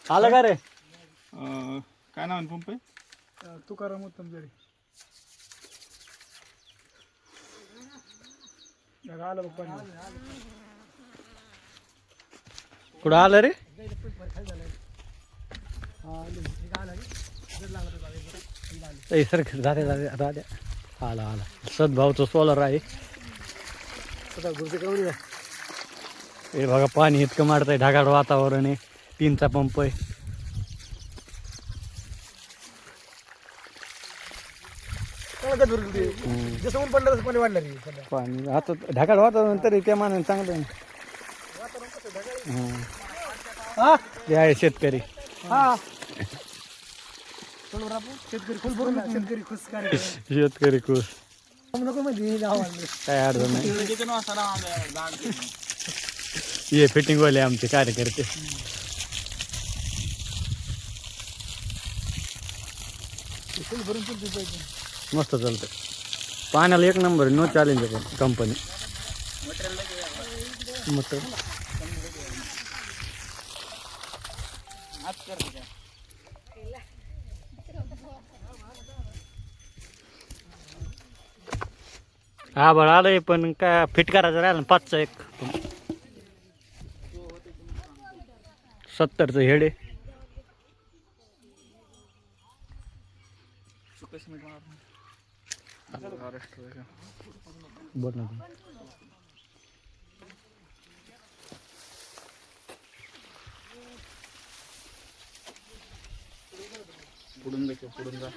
आलं का रे? काय नाव पंप आहे? तुकाराम उत्तम जरी आलं बघ पाणी. कुठं आलं रे? सर झाले राजा आला आला. सद्भावचं सोलर आहे. हे बघा पाणी इतकं मारतंय, ढगाळ वातावरण आहे. 3चा पंप आहे. जसं ऊन पडलं तसं पाणी वाढलं रे सध्या. पाणी आता ढगाळ वातावरण तरी त्या मानाने चांगलं आहे. हा ते आहे शेतकरी. हा शेतकरी खुश भरून शेतकरी खुश काय शेतकरी खुश. नको म्हणजे काय अडचण नाही. ये फिटिंग वाले आमचे कार्यकर्ते. मस्त चालतं. पाण्याला एक नंबर, नो चॅलेंज आहे पण कंपनी. मस्त हा बरं आलंय पण काय फिट करायचं राहिलं ना. 5चा एक 70चं हेड आहे. बोल ना. पुढून जा.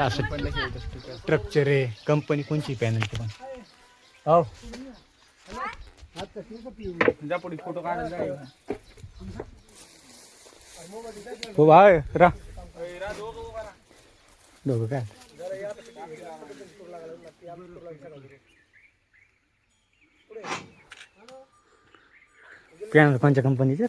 स्ट्रक्चर आहे कंपनी कोणची पॅनलची पण. हो जा पुढे फोटो काढायला. हो आहे रा दोघं काय पॅनल कोणत्या कंपनीचे?